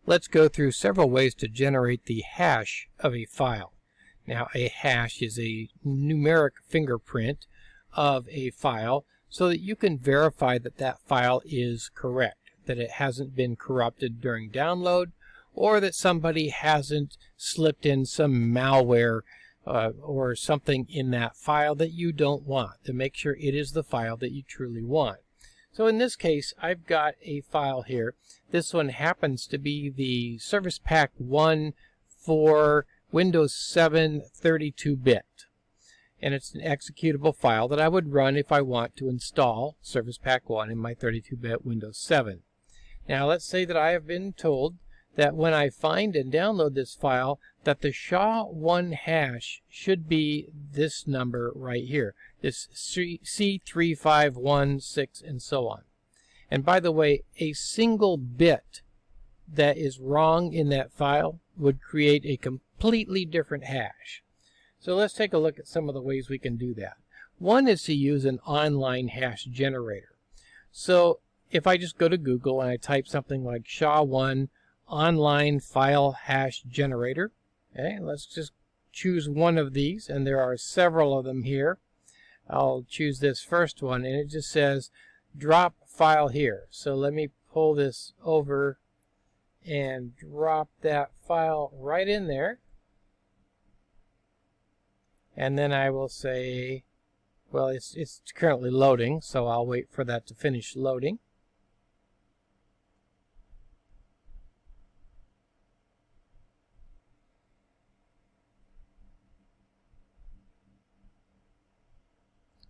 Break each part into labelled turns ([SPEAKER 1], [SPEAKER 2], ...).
[SPEAKER 1] let's go through several ways to generate the hash of a file. Now, a hash is a numeric fingerprint of a file so that you can verify that that file is correct, that it hasn't been corrupted during download, or that somebody hasn't slipped in some malware or something in that file that you don't want, to make sure it is the file that you truly want. So in this case, I've got a file here. This one happens to be the Service Pack 1 for Windows 7 32-bit. And it's an executable file that I would run if I want to install Service Pack 1 in my 32-bit Windows 7. Now let's say that I have been told that when I find and download this file, that the SHA-1 hash should be this number right here, this C3516 and so on. And by the way, a single bit that is wrong in that file would create a completely different hash. So let's take a look at some of the ways we can do that. One is to use an online hash generator. So if I just go to Google and I type something like SHA-1 online file hash generator, okay, let's just choose one of these, and there are several of them here. I'll choose this first one, and it just says drop file here. So let me pull this over and drop that file right in there. And then I will say, well, it's currently loading, so I'll wait for that to finish loading.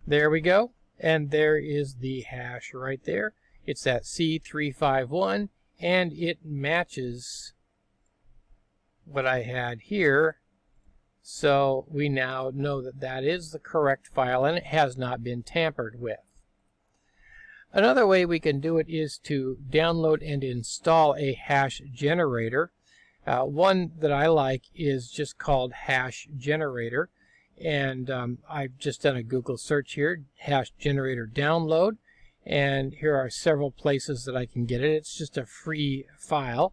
[SPEAKER 1] There we go, and there is the hash right there. It's that C351, and it matches what I had here. So we now know that that is the correct file and it has not been tampered with. Another way we can do it is to download and install a hash generator. One that I like is just called Hash Generator. And I've just done a Google search here, Hash Generator download. And here are several places that I can get it. It's just a free file.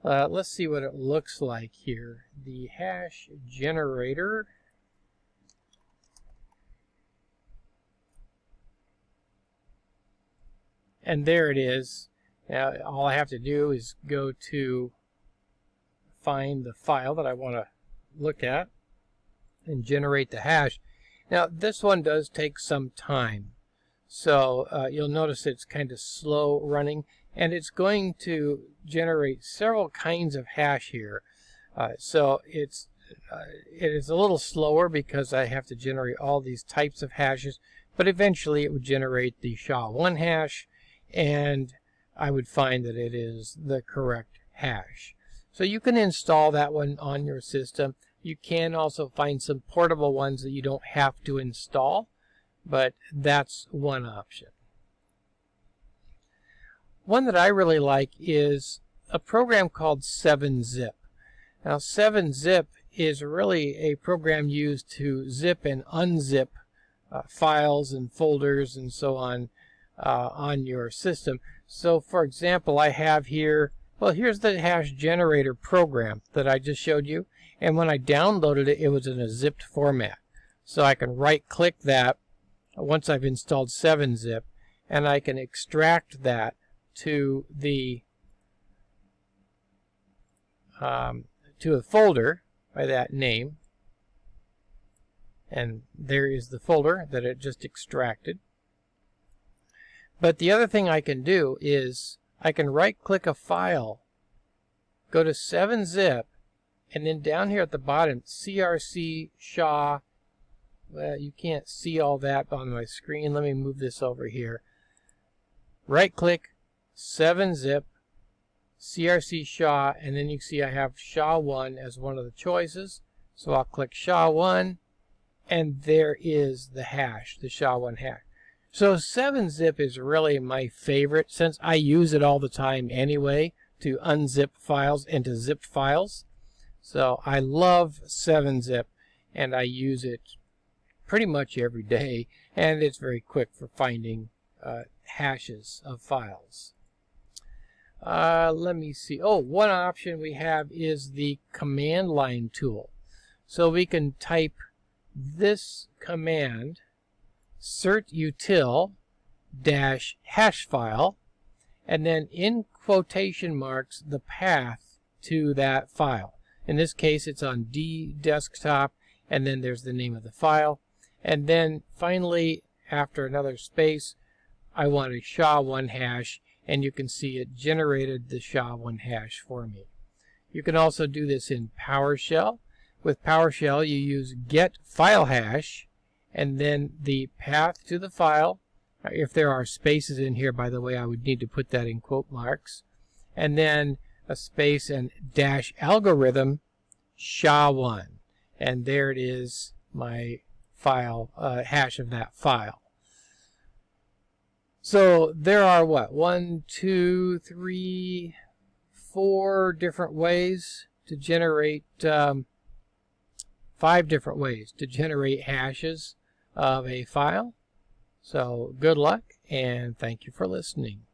[SPEAKER 1] Let's see what it looks like here. The Hash Generator. And there it is. Now all I have to do is go to find the file that I want to look at and generate the hash. Now this one does take some time. So you'll notice it's kind of slow running, and it's going to generate several kinds of hash here. So it is a little slower because I have to generate all these types of hashes, but eventually it would generate the SHA-1 hash, and I would find that it is the correct hash. So you can install that one on your system. You can also find some portable ones that you don't have to install, but that's one option. One that I really like is a program called 7-Zip. Now 7-Zip is really a program used to zip and unzip files and folders and so on your system. So for example, I have here, well, here's the hash generator program that I just showed you, and when I downloaded it, it was in a zipped format. So I can right click that once I've installed 7-Zip, and I can extract that to the folder by that name, and there is the folder that it just extracted. But the other thing I can do is I can right click a file, go to 7-Zip, and then down here at the bottom, CRC SHA. Well, you can't see all that on my screen. Let me move this over here. Right click, 7-Zip, CRC SHA, and then you can see I have SHA-1 as one of the choices. So I'll click SHA-1, and there is the hash, the SHA-1 hash. So 7-Zip is really my favorite since I use it all the time anyway to unzip files and to zip files. So I love 7-Zip, and I use it pretty much every day, and it's very quick for finding hashes of files. Let me see. Oh, one option we have is the command line tool. So we can type this command, certutil -hash file, and then in quotation marks the path to that file. In this case, it's on D desktop, and then there's the name of the file. And then finally, after another space, I want a SHA-1 hash, and you can see it generated the SHA-1 hash for me. You can also do this in PowerShell. With PowerShell, you use get file hash, and then the path to the file. If there are spaces in here, by the way, I would need to put that in quote marks. And then a space and -algorithm SHA-1. And there it is, my file, hash of that file. So there are what? 1, 2, 3, 4 different ways to generate, 5 different ways to generate hashes of a file. So good luck, and thank you for listening.